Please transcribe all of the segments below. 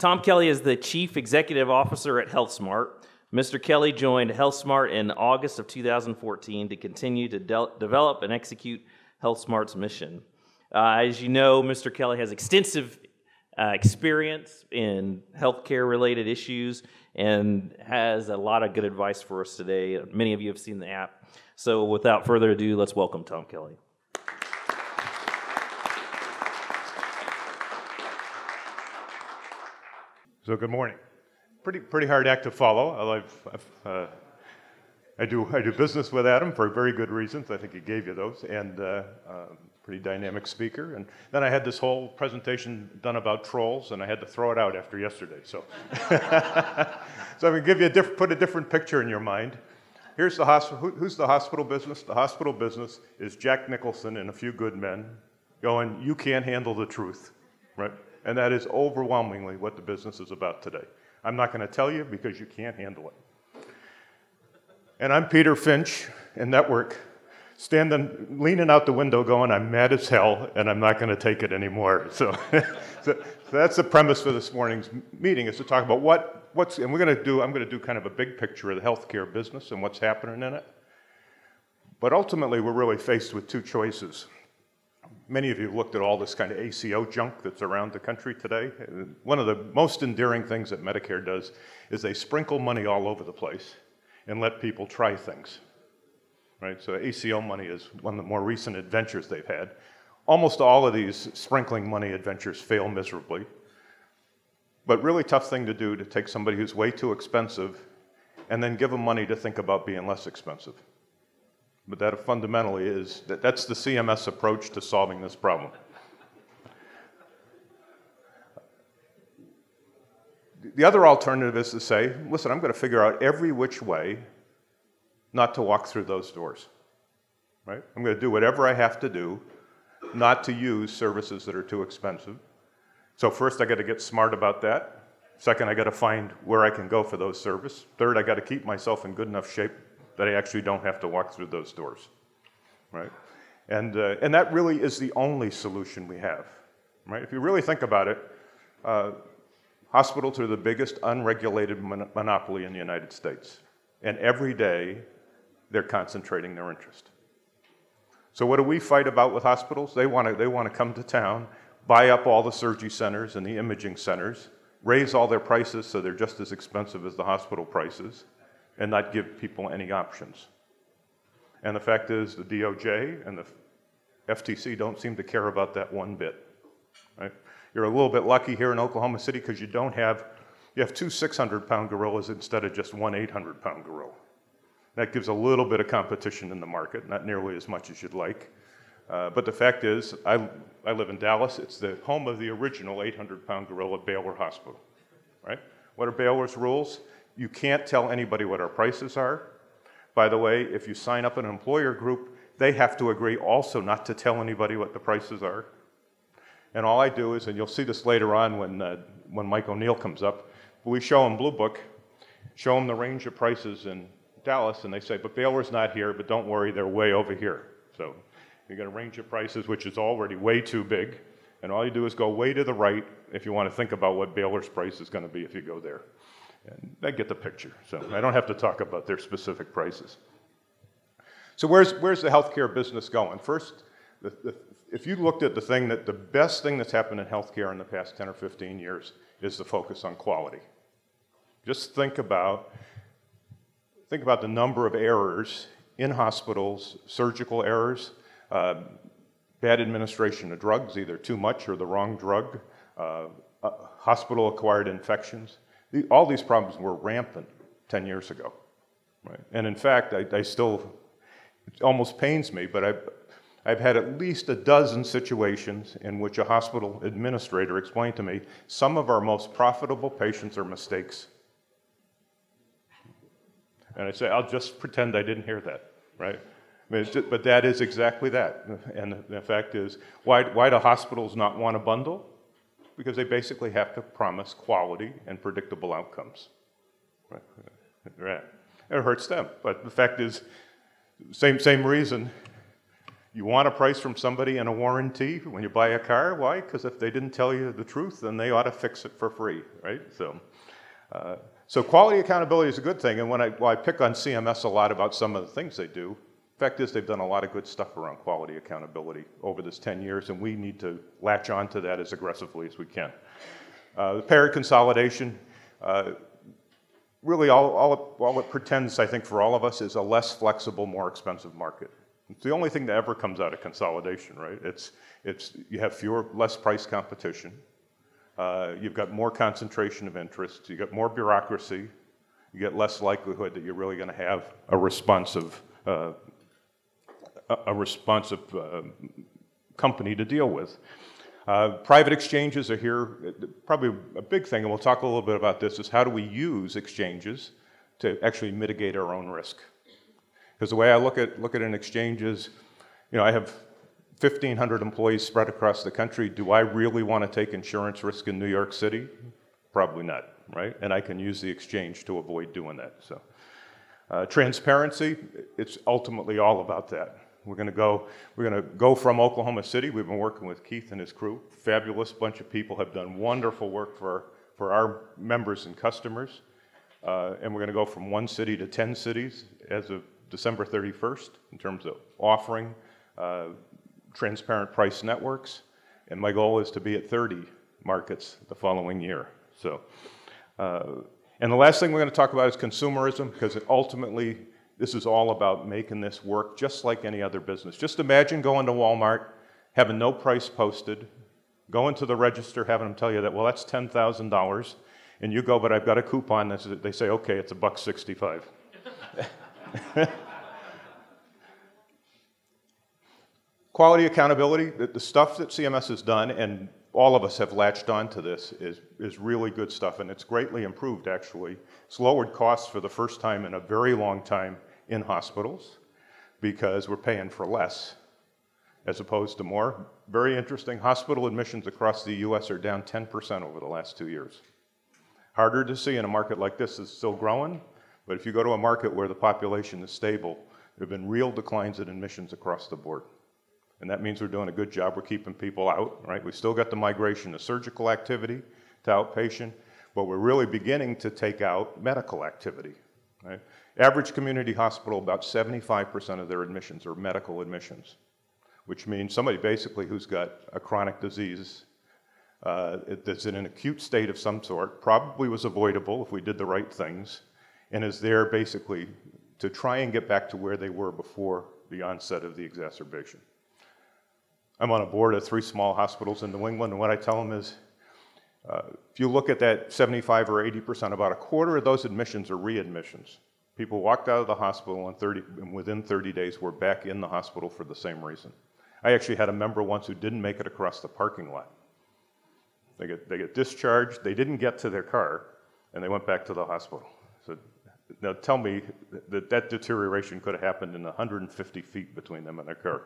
Tom Kelly is the Chief Executive Officer at Healthsmart. Mr. Kelly joined Healthsmart in August of 2014 to continue to develop and execute Healthsmart's mission. As you know, Mr. Kelly has extensive experience in healthcare-related issues and has a lot of good advice for us today. Many of you have seen the app. So without further ado, let's welcome Tom Kelly. So good morning. Pretty hard act to follow. I do business with Adam for very good reasons. I think he gave you those, and pretty dynamic speaker. And then I had this whole presentation done about trolls, and I had to throw it out after yesterday. So, so I'm going to give you put a different picture in your mind. Here's the hospital. Who's the hospital business? The hospital business is Jack Nicholson and a few good men going, "You can't handle the truth," right? And that is overwhelmingly what the business is about today. I'm not going to tell you because you can't handle it. And I'm Peter Finch in Network, leaning out the window going, "I'm mad as hell and I'm not going to take it anymore." So, so that's the premise for this morning's meeting, is to talk about and I'm going to do kind of a big picture of the healthcare business and what's happening in it. But ultimately, we're really faced with two choices. Many of you have looked at all this kind of ACO junk that's around the country today. One of the most endearing things that Medicare does is they sprinkle money all over the place and let people try things, right? So ACO money is one of the more recent adventures they've had. Almost all of these sprinkling money adventures fail miserably. But really tough thing to do, to take somebody who's way too expensive and then give them money to think about being less expensive. But that fundamentally that's the CMS approach to solving this problem. The other alternative is to say, listen, I'm going to figure out every which way not to walk through those doors, right? I'm going to do whatever I have to do not to use services that are too expensive. So first, I got to get smart about that. Second, I got to find where I can go for those services. Third, I got to keep myself in good enough shape that I actually don't have to walk through those doors, right? And that really is the only solution we have, right? If you really think about it, hospitals are the biggest unregulated monopoly in the United States. And every day, they're concentrating their interest. So what do we fight about with hospitals? They want to come to town, buy up all the surgery centers and the imaging centers, raise all their prices so they're just as expensive as the hospital prices, and not give people any options. And the fact is, the DOJ and the FTC don't seem to care about that one bit, right? You're a little bit lucky here in Oklahoma City because you have two 600-pound gorillas instead of just one 800-pound gorilla. That gives a little bit of competition in the market, not nearly as much as you'd like. But the fact is, I live in Dallas. It's the home of the original 800-pound gorilla, Baylor Hospital, right? What are Baylor's rules? You can't tell anybody what our prices are. By the way, if you sign up an employer group, they have to agree also not to tell anybody what the prices are. And all I do is, and you'll see this later on when Mike O'Neill comes up, we show them Blue Book, show them the range of prices in Dallas, and they say, but Baylor's not here, but don't worry, they're way over here. So you got a range of prices, which is already way too big, and all you do is go way to the right if you want to think about what Baylor's price is going to be if you go there. And I get the picture, so I don't have to talk about their specific prices. So where's the healthcare business going? First, if you looked at the best thing that's happened in healthcare in the past 10 or 15 years is the focus on quality. Just think about the number of errors in hospitals, surgical errors, bad administration of drugs, either too much or the wrong drug, hospital-acquired infections. All these problems were rampant 10 years ago, right? And in fact, it almost pains me, but I've had at least a dozen situations in which a hospital administrator explained to me, some of our most profitable patients are mistakes. And I say, I'll just pretend I didn't hear that, right? But that is exactly that. And the fact is, why do hospitals not want a bundle? Because they basically have to promise quality and predictable outcomes. Right. It hurts them. But the fact is, same reason, You want a price from somebody and a warranty when you buy a car. Why? Because if they didn't tell you the truth, then they ought to fix it for free, right? So quality accountability is a good thing, and when I pick on CMS a lot about some of the things they do, the fact is they've done a lot of good stuff around quality accountability over this 10 years, and we need to latch on to that as aggressively as we can. The Payor Consolidation, really all it pretends, I think, for all of us is a less flexible, more expensive market. It's the only thing that ever comes out of consolidation, right? You have less price competition. You've got more concentration of interest. You get more bureaucracy. You get less likelihood that you're really going to have a responsive company to deal with. Private exchanges are here. Probably a big thing, and we'll talk a little bit about this, is how do we use exchanges to actually mitigate our own risk? Because the way I look at an exchange is, I have 1,500 employees spread across the country. Do I really want to take insurance risk in New York City? Probably not, right? And I can use the exchange to avoid doing that. So, transparency, it's ultimately all about that. We're going to go from Oklahoma City. We've been working with Keith and his crew. Fabulous bunch of people, have done wonderful work for our members and customers. And we're going to go from 1 city to 10 cities as of December 31st in terms of offering transparent price networks. And my goal is to be at 30 markets the following year. So, and the last thing we're going to talk about is consumerism, because ultimately this is all about making this work just like any other business. Just imagine going to Walmart, having no price posted, going to the register, having them tell you that, well, that's $10,000, and you go, but I've got a coupon. They say, okay, it's $1.65. Quality accountability, the stuff that CMS has done, and all of us have latched onto this, is really good stuff, and it's greatly improved, actually. It's lowered costs for the first time in a very long time in hospitals because we're paying for less as opposed to more. Very interesting, hospital admissions across the US are down 10% over the last 2 years. Harder to see in a market like this. It's still growing, but if you go to a market where the population is stable, there have been real declines in admissions across the board. And that means we're doing a good job. We're keeping people out, right? We've still got the migration of surgical activity to outpatient, but we're really beginning to take out medical activity, right? Average community hospital, about 75% of their admissions are medical admissions, which means somebody basically who's got a chronic disease that's in an acute state of some sort, probably was avoidable if we did the right things, and is there basically to try and get back to where they were before the onset of the exacerbation. I'm on a board of 3 small hospitals in New England, and what I tell them is, if you look at that 75 or 80%, about a quarter of those admissions are readmissions. People walked out of the hospital and within 30 days were back in the hospital for the same reason. I actually had a member once who didn't make it across the parking lot. They get discharged, they didn't get to their car, and they went back to the hospital. So now tell me that deterioration could have happened in 150 feet between them and their car.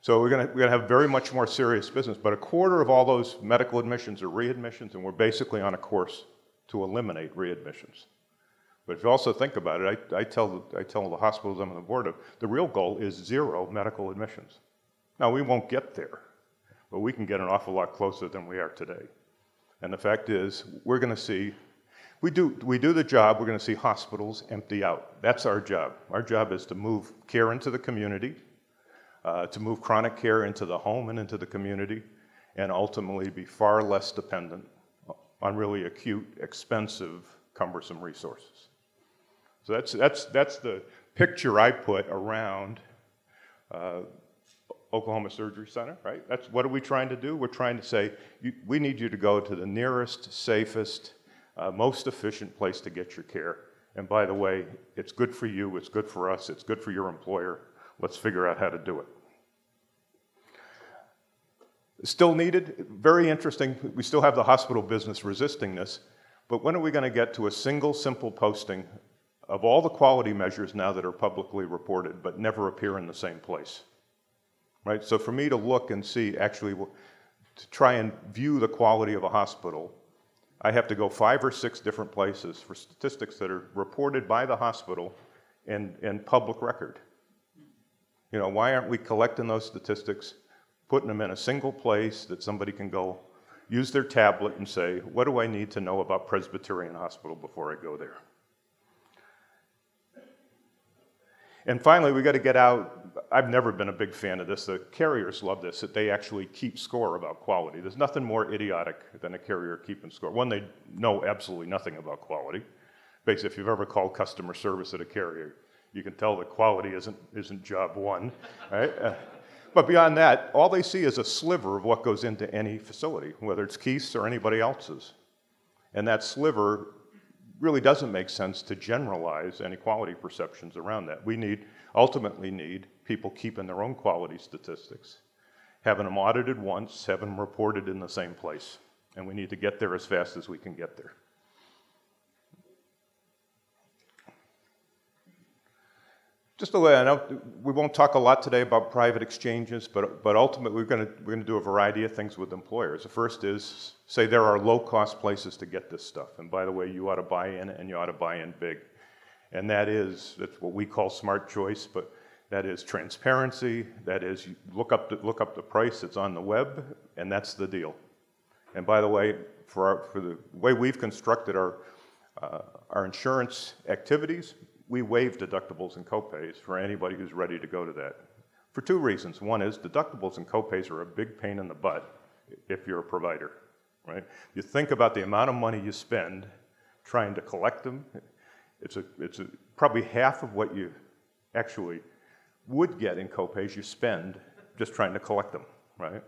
So we're going to have very much more serious business, but a quarter of all those medical admissions are readmissions, and we're basically on a course to eliminate readmissions. But if you also think about it, I tell the hospitals I'm on the board of, the real goal is 0 medical admissions. Now, we won't get there, but we can get an awful lot closer than we are today. And the fact is, we're going to see, we do the job, we're going to see hospitals empty out. That's our job. Our job is to move care into the community, to move chronic care into the home and into the community, and ultimately be far less dependent on really acute, expensive, cumbersome resources. So that's the picture I put around Oklahoma Surgery Center, right? What are we trying to do? We're trying to say, we need you to go to the nearest, safest, most efficient place to get your care. And by the way, it's good for you, it's good for us, it's good for your employer. Let's figure out how to do it. Still needed, very interesting. We still have the hospital business resisting this, but when are we going to get to a single, simple posting of all the quality measures now that are publicly reported but never appear in the same place? Right? So for me to look and see, actually, to try and view the quality of a hospital, I have to go 5 or 6 different places for statistics that are reported by the hospital and public record. You know, why aren't we collecting those statistics, putting them in a single place that somebody can go use their tablet and say, what do I need to know about Presbyterian Hospital before I go there? And finally, we got to get out. I've never been a big fan of this. The carriers love this, that they actually keep score about quality. There's nothing more idiotic than a carrier keeping score. One, they know absolutely nothing about quality. Basically, if you've ever called customer service at a carrier, you can tell that quality isn't job one, right? But beyond that, all they see is a sliver of what goes into any facility, whether it's Keith's or anybody else's. And that sliver really doesn't make sense to generalize any quality perceptions around that. We ultimately need people keeping their own quality statistics, having them audited once, having them reported in the same place. And we need to get there as fast as we can get there. Just the way I know, we won't talk a lot today about private exchanges, but ultimately we're going to do a variety of things with employers. The first is, say there are low-cost places to get this stuff. And by the way, you ought to buy in, and you ought to buy in big. And that's what we call smart choice, but that is transparency. That is, you look up the price, it's on the web, and that's the deal. And by the way, for the way we've constructed our insurance activities, we waive deductibles and copays for anybody who's ready to go to that. For two reasons. One is deductibles and copays are a big pain in the butt if you're a provider, right? You think about the amount of money you spend trying to collect them. It's probably half of what you actually would get in copays you spend just trying to collect them, right?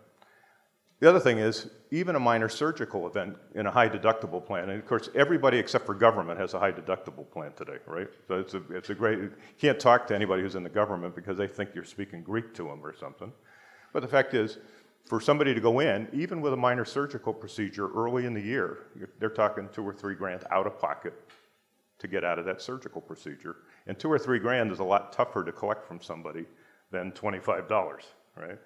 The other thing is, even a minor surgical event in a high deductible plan, and of course everybody except for government has a high deductible plan today, right? So it's a great, you can't talk to anybody who's in the government because they think you're speaking Greek to them or something. But the fact is, for somebody to go in, even with a minor surgical procedure early in the year, they're talking $2 or $3 grand out of pocket to get out of that surgical procedure. And $2 or $3 grand is a lot tougher to collect from somebody than $25, right?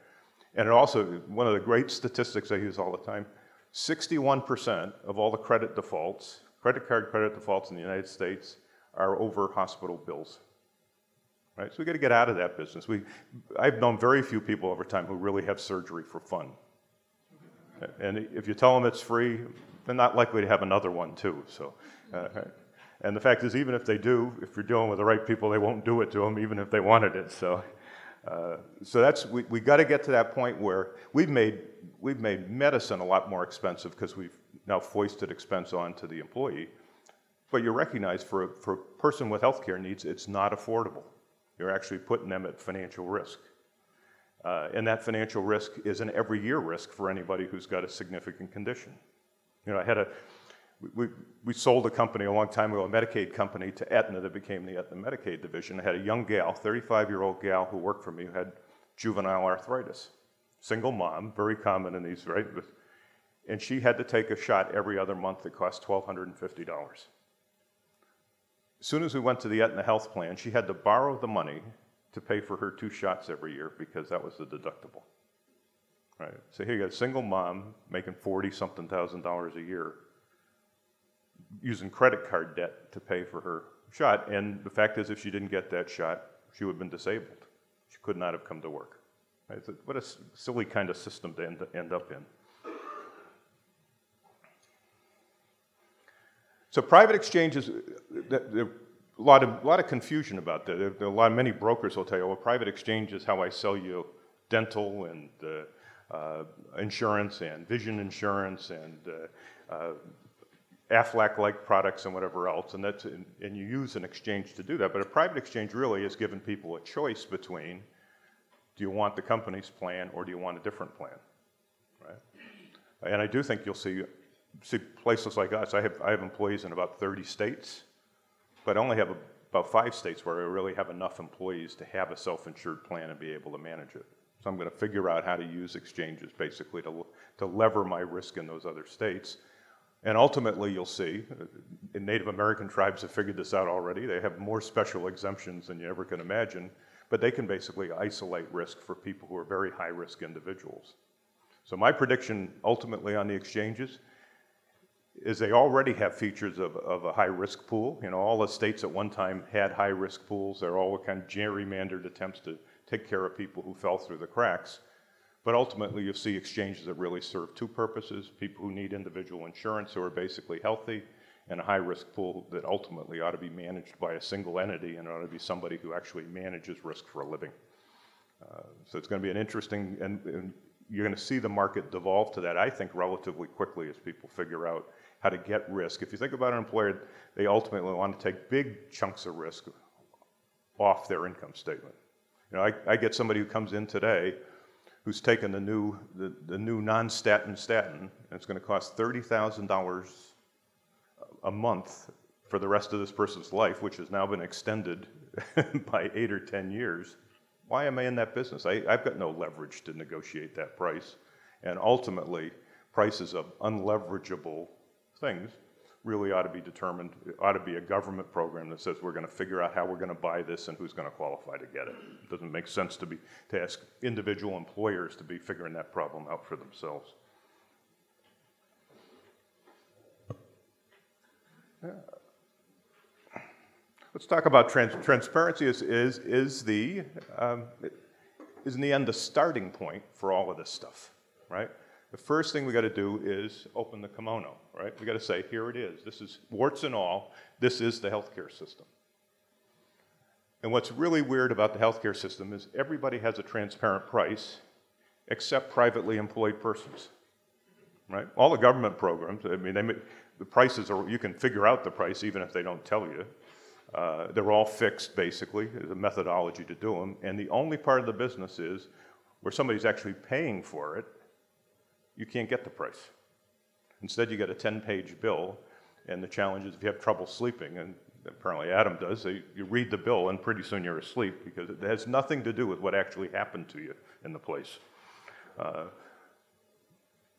And it also, one of the great statistics I use all the time, 61% of all the credit card credit defaults in the United States are over hospital bills, right? So we got to get out of that business. I've known very few people over time who really have surgery for fun. And if you tell them it's free, they're not likely to have another one too. So, and the fact is, even if they do, if you're dealing with the right people, they won't do it to them, even if they wanted it. So we got to get to that point where we've made medicine a lot more expensive because we've now foisted expense onto the employee. But you recognize for a person with healthcare needs, it's not affordable. You're actually putting them at financial risk. And that financial risk is an every year risk for anybody who's got a significant condition. You know, we sold a company a long time ago, a Medicaid company, to Aetna that became the Aetna Medicaid division. I had a young gal, 35-year-old gal who worked for me who had juvenile arthritis. Single mom, very common in these, right? And she had to take a shot every other month that cost $1,250. As soon as we went to the Aetna health plan, she had to borrow the money to pay for her 2 shots every year because that was the deductible. Right? So here you got a single mom making $40-something thousand a year, using credit card debt to pay for her shot. And the fact is, if she didn't get that shot, she would have been disabled. She could not have come to work. Right? So what a silly kind of system to end up in. So private exchanges, there are a lot of confusion about that. Many brokers will tell you, well, private exchange is how I sell you dental and insurance and vision insurance and Aflac-like products and whatever else, and you use an exchange to do that. But a private exchange really is giving people a choice between, do you want the company's plan or do you want a different plan, right? And I do think you'll see places like us. I have employees in about 30 states, but I only have about 5 states where I really have enough employees to have a self-insured plan and be able to manage it. So I'm going to figure out how to use exchanges basically to lever my risk in those other states. And ultimately, you'll see, Native American tribes have figured this out already. They have more special exemptions than you ever can imagine, but they can basically isolate risk for people who are very high-risk individuals. So my prediction ultimately on the exchanges is they already have features of a high-risk pool. You know, all the states at one time had high-risk pools. They're all kind of gerrymandered attempts to take care of people who fell through the cracks. But ultimately, you'll see exchanges that really serve two purposes: people who need individual insurance who are basically healthy, and a high-risk pool that ultimately ought to be managed by a single entity and ought to be somebody who actually manages risk for a living. So it's going to be an interesting, and you're going to see the market devolve to that, I think, relatively quickly as people figure out how to get risk. If you think about an employer, they ultimately want to take big chunks of risk off their income statement. You know, I get somebody who comes in today who's taken the new non-statin statin, and it's going to cost $30,000 a month for the rest of this person's life, which has now been extended by 8 or 10 years. Why am I in that business? I've got no leverage to negotiate that price. And ultimately, prices of unleverageable things really ought to be determined. It ought to be a government program that says we're going to figure out how we're going to buy this and who's going to qualify to get it. It doesn't make sense to ask individual employers to be figuring that problem out for themselves. Yeah. Let's talk about transparency. Is in the end the starting point for all of this stuff, right? The first thing we got to do is open the kimono, right? We got to say, here it is. This is warts and all. This is the healthcare system. And what's really weird about the healthcare system is everybody has a transparent price, except privately employed persons, right? All the government programs, I mean, the prices are, you can figure out the price even if they don't tell you. They're all fixed, basically. There's a methodology to do them. And the only part of the business is where somebody's actually paying for it, you can't get the price. Instead, you get a 10-page bill, and the challenge is if you have trouble sleeping, and apparently Adam does, you read the bill, and pretty soon you're asleep because it has nothing to do with what actually happened to you in the place. But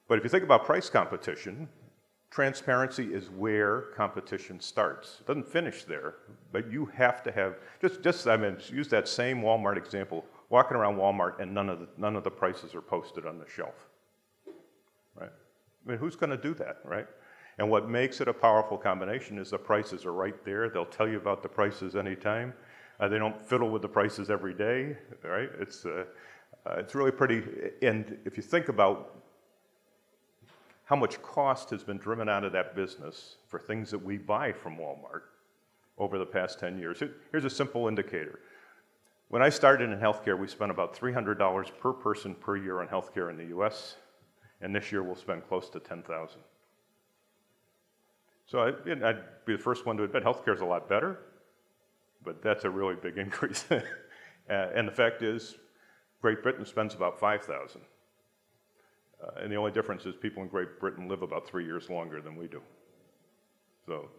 if you think about price competition, transparency is where competition starts. It doesn't finish there, but you have to have, I mean, use that same Walmart example, walking around Walmart and none of the prices are posted on the shelf, right? I mean, who's gonna do that, right? And what makes it a powerful combination is the prices are right there. They'll tell you about the prices anytime. They don't fiddle with the prices every day, right? It's really pretty, and if you think about how much cost has been driven out of that business for things that we buy from Walmart over the past 10 years. Here's a simple indicator. When I started in healthcare, we spent about $300 per person per year on healthcare in the US, and this year we'll spend close to $10,000. So I'd be the first one to admit healthcare is a lot better, but that's a really big increase. And the fact is, Great Britain spends about $5,000. And the only difference is people in Great Britain live about 3 years longer than we do. So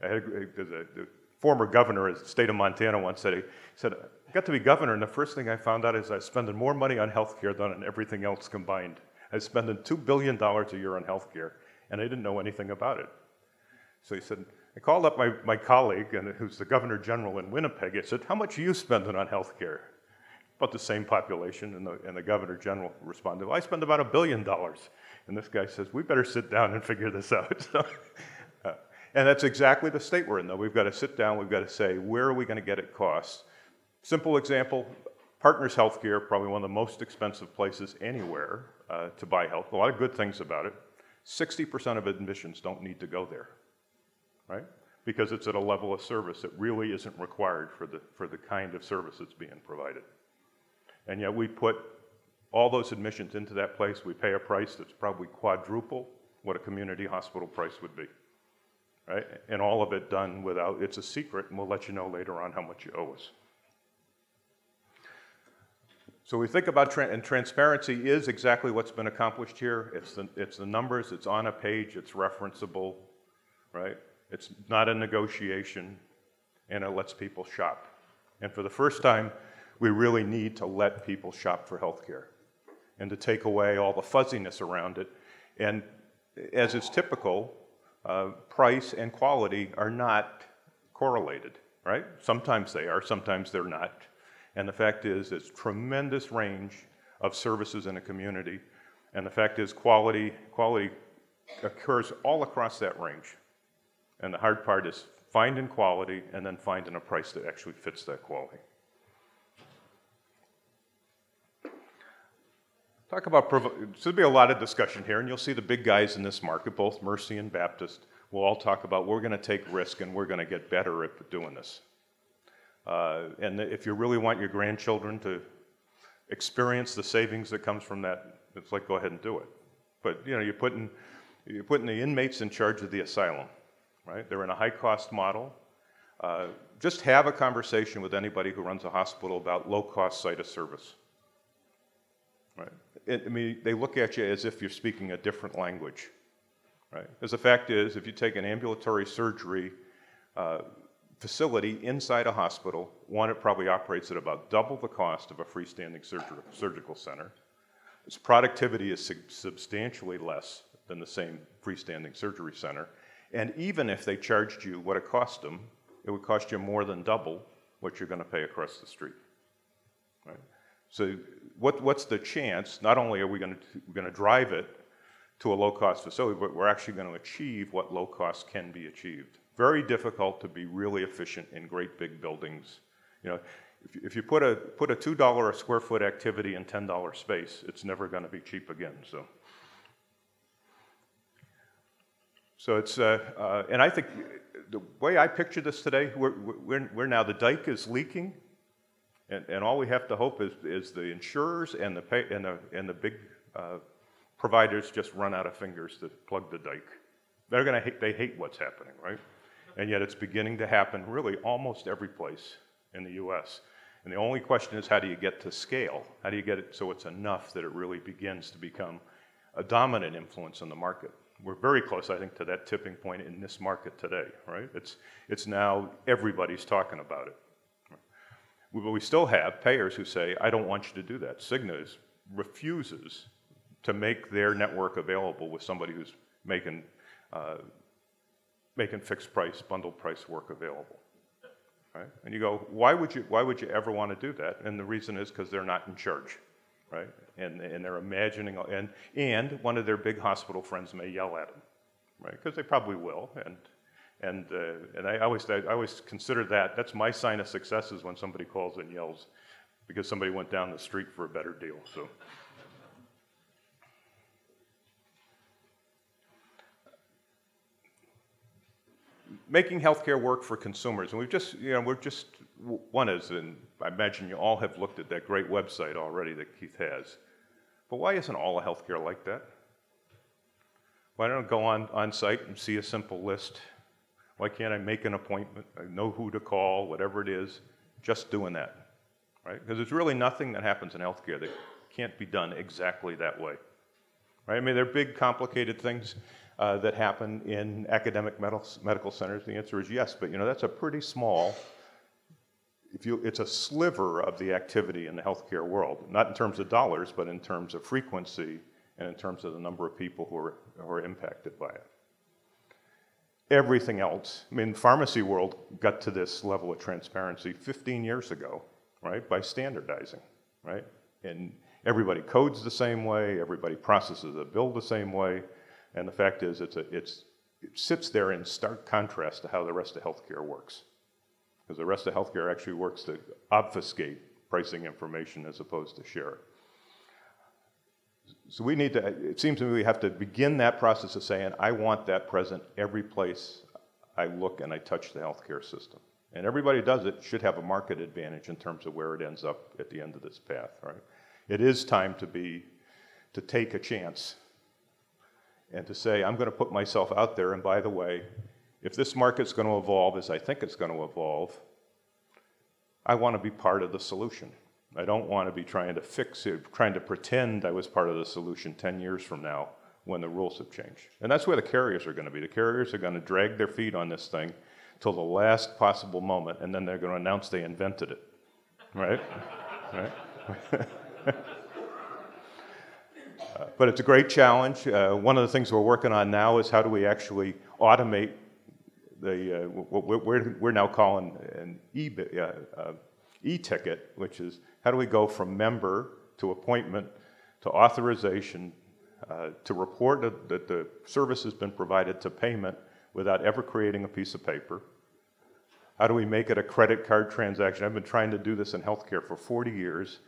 the former governor of the state of Montana once said, I got to be governor, and the first thing I found out is I was spending more money on healthcare than on everything else combined. I was spending $2 billion a year on healthcare, and I didn't know anything about it. So he said, I called up my colleague, who's the governor general in Winnipeg. I said, how much are you spending on healthcare? About the same population, and the governor general responded, well, I spend about $1 billion. And this guy says, we better sit down and figure this out. And that's exactly the state we're in, though. We've got to sit down, we've got to say, where are we going to get it costs? Simple example, Partners Healthcare, probably one of the most expensive places anywhere to buy health. A lot of good things about it. 60% of admissions don't need to go there, right? Because it's at a level of service that really isn't required for the kind of service that's being provided. And yet we put all those admissions into that place. We pay a price that's probably quadruple what a community hospital price would be, right? And all of it done without, it's a secret, and we'll let you know later on how much you owe us. So we think about, and transparency is exactly what's been accomplished here. It's the numbers, it's on a page, it's referenceable, right? It's not a negotiation, and it lets people shop. And for the first time, we really need to let people shop for healthcare and to take away all the fuzziness around it. And as is typical, price and quality are not correlated, right? Sometimes they are, sometimes they're not. And the fact is, there's tremendous range of services in a community. And the fact is, quality occurs all across that range. And the hard part is finding quality and then finding a price that actually fits that quality. Talk about, so there'll be a lot of discussion here, and you'll see the big guys in this market, both Mercy and Baptist, will all talk about we're going to take risk and we're going to get better at doing this. And if you really want your grandchildren to experience the savings that comes from that, it's like, go ahead and do it. But you know, you're putting the inmates in charge of the asylum, right? They're in a high-cost model. Just have a conversation with anybody who runs a hospital about low-cost site of service. Right? I mean, they look at you as if you're speaking a different language, right? Because the fact is, if you take an ambulatory surgery facility inside a hospital, one, it probably operates at about double the cost of a freestanding surgical center. Its productivity is substantially less than the same freestanding surgery center. And even if they charged you what it cost them, it would cost you more than double what you're going to pay across the street. Right? So what's the chance? Not only are we going to drive it to a low-cost facility, but we're actually going to achieve what low cost can be achieved. Very difficult to be really efficient in great big buildings. You know, if you put a $2 a square foot activity in $10 space, it's never going to be cheap again. So it's and I think the way I picture this today, we're now, the dike is leaking. And all we have to hope is the insurers and the big providers just run out of fingers to plug the dike. They hate what's happening, right? And yet it's beginning to happen really almost every place in the U.S. And the only question is, how do you get to scale? How do you get it so it's enough that it really begins to become a dominant influence in the market? We're very close, I think, to that tipping point in this market today, right? It's now everybody's talking about it. But we still have payers who say, I don't want you to do that. Cigna refuses to make their network available with somebody who's making fixed price, bundled price work available. Right? And you go, why would you ever want to do that? And the reason is because they're not in charge, right? And they're imagining, and one of their big hospital friends may yell at them, right? Because they probably will, and I always consider that's my sign of success, is when somebody calls and yells because somebody went down the street for a better deal. So, making healthcare work for consumers, and one is, and I imagine you all have looked at that great website already that Keith has. But why isn't all of healthcare like that? Why don't I go on site and see a simple list? Why can't I make an appointment? I know who to call, whatever it is, just doing that, right? Because there's really nothing that happens in healthcare that can't be done exactly that way, right? I mean, there are big, complicated things that happen in academic medical centers. The answer is yes, but that's a pretty small, it's a sliver of the activity in the healthcare world, not in terms of dollars, but in terms of frequency and in terms of the number of people who are impacted by it. Everything else, I mean, the pharmacy world got to this level of transparency 15 years ago, right, by standardizing, right? And everybody codes the same way, everybody processes a bill the same way, and the fact is it sits there in stark contrast to how the rest of healthcare works. Because the rest of healthcare actually works to obfuscate pricing information as opposed to share it. So it seems to me we have to begin that process of saying, I want that present every place I look and I touch the healthcare system. And everybody does it should have a market advantage in terms of where it ends up at the end of this path, right? It is time to take a chance and to say, I'm going to put myself out there, and by the way, if this market's going to evolve as I think it's going to evolve, I want to be part of the solution. I don't want to be trying to fix it, trying to pretend I was part of the solution 10 years from now when the rules have changed. And that's where the carriers are going to be. The carriers are going to drag their feet on this thing till the last possible moment, and then they're going to announce they invented it, right? Right? But it's a great challenge. One of the things we're working on now is how do we actually automate what we're now calling an e-ticket, which is how do we go from member to appointment to authorization to report that the service has been provided to payment without ever creating a piece of paper. How do we make it a credit card transaction? I've been trying to do this in healthcare for 40 years.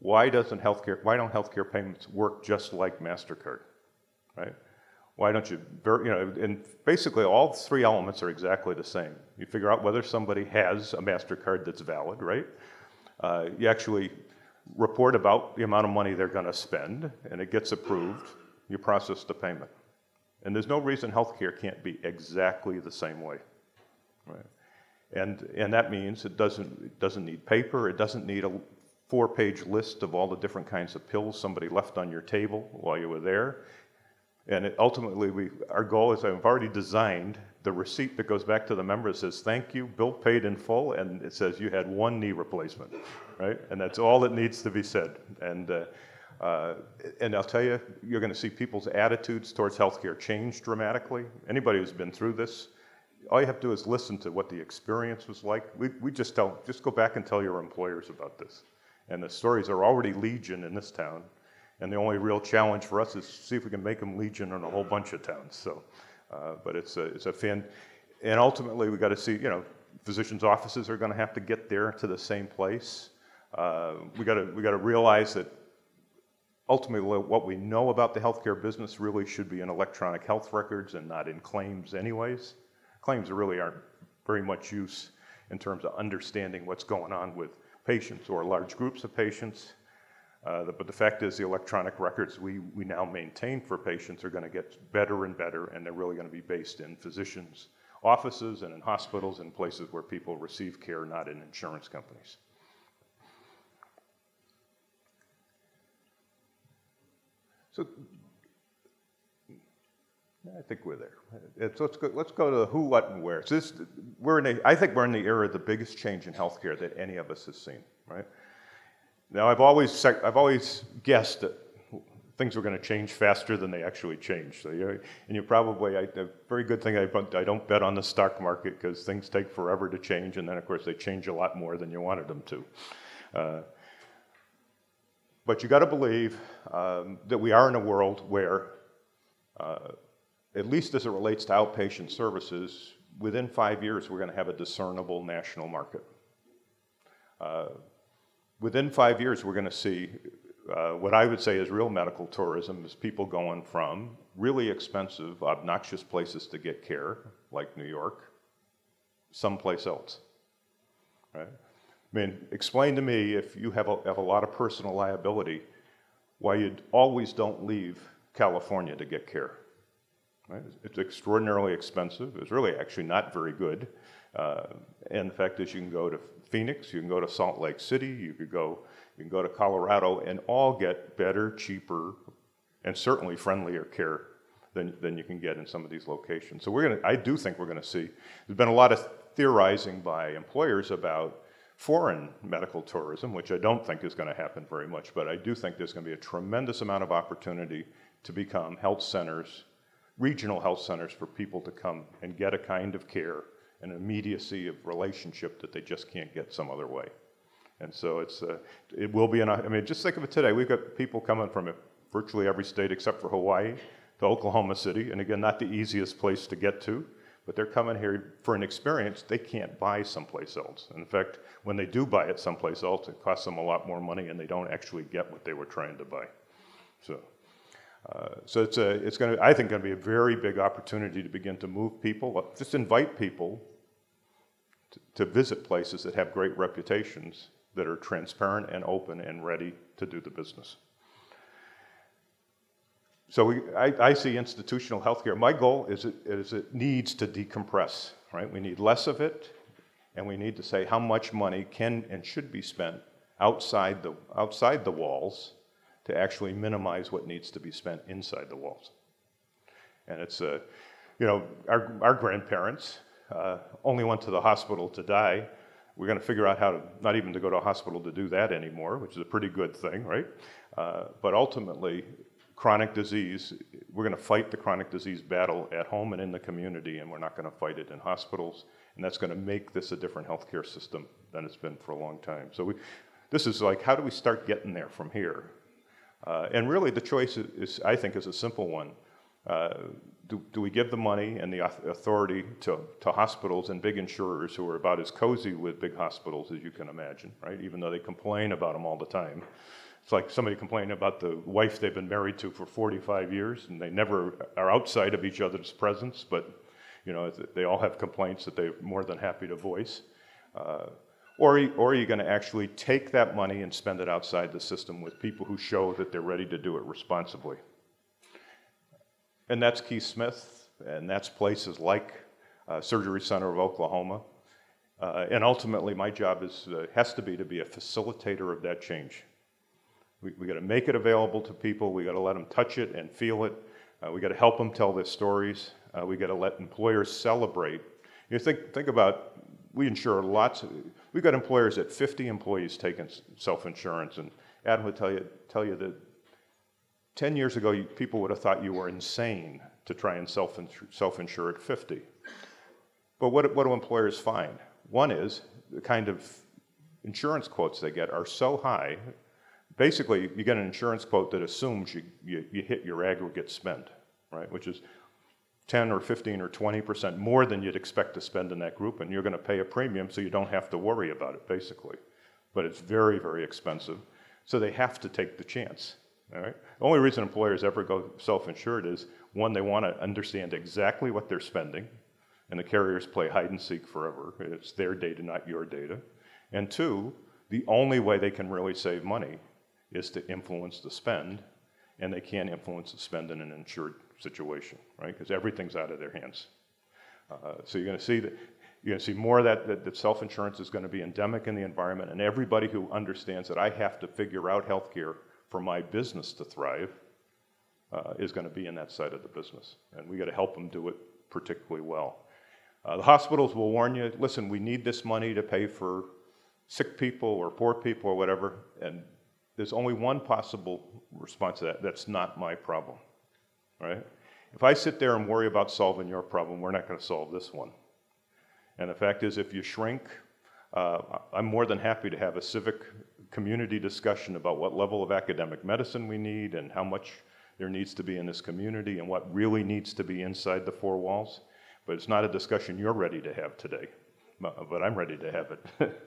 why don't healthcare payments work just like MasterCard, right? Why don't you, and basically all three elements are exactly the same. You figure out whether somebody has a MasterCard that's valid, right? You actually report about the amount of money they're going to spend, and it gets approved. You process the payment. And there's no reason healthcare can't be exactly the same way, right? And that means it doesn't need paper. It doesn't need a 4-page list of all the different kinds of pills somebody left on your table while you were there. And ultimately, our goal is I've already designed the receipt that goes back to the member that says, thank you, bill paid in full, and it says you had 1 knee replacement, right? And that's all that needs to be said. And I'll tell you, you're going to see people's attitudes towards healthcare change dramatically. Anybody who's been through this, all you have to do is listen to what the experience was like. We just go back and tell your employers about this. And the stories are already legion in this town. And the only real challenge for us is to see if we can make them legion in a whole bunch of towns. So, but it's a fan, and ultimately we got to see. Physicians' offices are going to have to get there to the same place. We got to realize that ultimately what we know about the healthcare business really should be in electronic health records and not in claims, anyways. Claims really aren't very much use in terms of understanding what's going on with patients or large groups of patients. But the fact is the electronic records we now maintain for patients are going to get better and better, and they're really going to be based in physicians' offices and in hospitals and places where people receive care, not in insurance companies. So I think we're there. Let's go to the who, what, and where. So I think we're in the era of the biggest change in healthcare that any of us has seen, right? Now, I've always guessed that things were going to change faster than they actually changed. So, and you probably, a very good thing, I don't bet on the stock market because things take forever to change, and then, of course, they change a lot more than you wanted them to. But you got to believe that we are in a world where, at least as it relates to outpatient services, within 5 years, we're going to have a discernible national market. Within 5 years, we're going to see what I would say is real medical tourism, is people going from really expensive, obnoxious places to get care, like New York, someplace else, right? I mean, explain to me, if you have a lot of personal liability, why you always don't leave California to get care, right? It's extraordinarily expensive. It's really actually not very good. And the fact is you can go to Phoenix, you can go to Salt Lake City, you can go to Colorado, and all get better, cheaper, and certainly friendlier care than you can get in some of these locations. So I do think we're going to see, there's been a lot of theorizing by employers about foreign medical tourism, which I don't think is going to happen very much, but I do think there's going to be a tremendous amount of opportunity to become health centers, regional health centers for people to come and get a kind of care, an immediacy of relationship that they just can't get some other way. And so it will be just think of it today. We've got people coming from virtually every state except for Hawaii to Oklahoma City, and again, not the easiest place to get to, but they're coming here for an experience they can't buy someplace else. And in fact, when they do buy it someplace else, it costs them a lot more money, and they don't actually get what they were trying to buy. So it's going to, I think, going to be a very big opportunity to begin to move people, just invite people to visit places that have great reputations, that are transparent and open and ready to do the business. So I see institutional healthcare. My goal is it needs to decompress, right? We need less of it, and we need to say how much money can and should be spent outside the walls to actually minimize what needs to be spent inside the walls. And it's, our grandparents only went to the hospital to die. We're going to figure out how to, not even to go to a hospital to do that anymore, which is a pretty good thing, right? But ultimately, chronic disease, we're going to fight the chronic disease battle at home and in the community, and we're not going to fight it in hospitals. And that's going to make this a different healthcare system than it's been for a long time. So this is like, how do we start getting there from here? And really the choice is, I think, is a simple one. Do we give the money and the authority to hospitals and big insurers who are about as cozy with big hospitals as you can imagine, right? Even though they complain about them all the time. It's like somebody complaining about the wife they've been married to for 45 years, and they never are outside of each other's presence, but they all have complaints that they're more than happy to voice. Or are you going to actually take that money and spend it outside the system with people who show that they're ready to do it responsibly? And that's Keith Smith, and that's places like Surgery Center of Oklahoma. And ultimately, my job has to be a facilitator of that change. We got to make it available to people. We got to let them touch it and feel it. We got to help them tell their stories. We got to let employers celebrate. Think about, we insure we've got employers at 50 employees taking self-insurance, and Adam would tell you that 10 years ago, people would have thought you were insane to try and self-insure at 50. But what do employers find? One is the kind of insurance quotes they get are so high. Basically, you get an insurance quote that assumes you hit your aggregate spend, right? Which is 10 or 15 or 20% more than you'd expect to spend in that group, and you're going to pay a premium so you don't have to worry about it, basically. But it's very, very expensive, so they have to take the chance. All right? The only reason employers ever go self-insured is, one, they want to understand exactly what they're spending, and the carriers play hide and seek forever. It's their data, not your data. And two, the only way they can really save money is to influence the spend, and they can't influence the spend in an insured situation, right? Because everything's out of their hands. So you're going to see more of that self-insurance is going to be endemic in the environment, and everybody who understands that I have to figure out healthcare for my business to thrive is going to be in that side of the business, and we got to help them do it particularly well. The hospitals will warn you, listen, we need this money to pay for sick people or poor people or whatever, and there's only one possible response to that. That's not my problem, right? If I sit there and worry about solving your problem, we're not going to solve this one. And the fact is, if you shrink, I'm more than happy to have a civic community discussion about what level of academic medicine we need and how much there needs to be in this community and what really needs to be inside the four walls. But it's not a discussion you're ready to have today, but I'm ready to have it.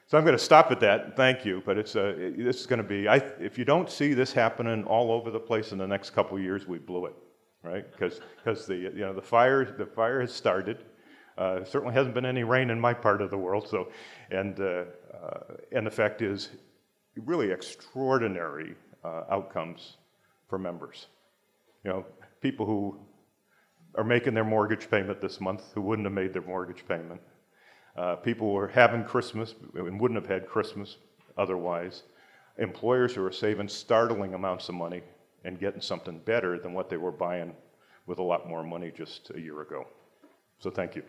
So I'm going to stop at that. Thank you. But this is going to be, if you don't see this happening all over the place in the next couple of years, we blew it, right? Because the fire has started. Certainly hasn't been any rain in my part of the world. So, and the fact is, really extraordinary outcomes for members. People who are making their mortgage payment this month who wouldn't have made their mortgage payment. People who are having Christmas and wouldn't have had Christmas otherwise. Employers who are saving startling amounts of money and getting something better than what they were buying with a lot more money just a year ago. So thank you.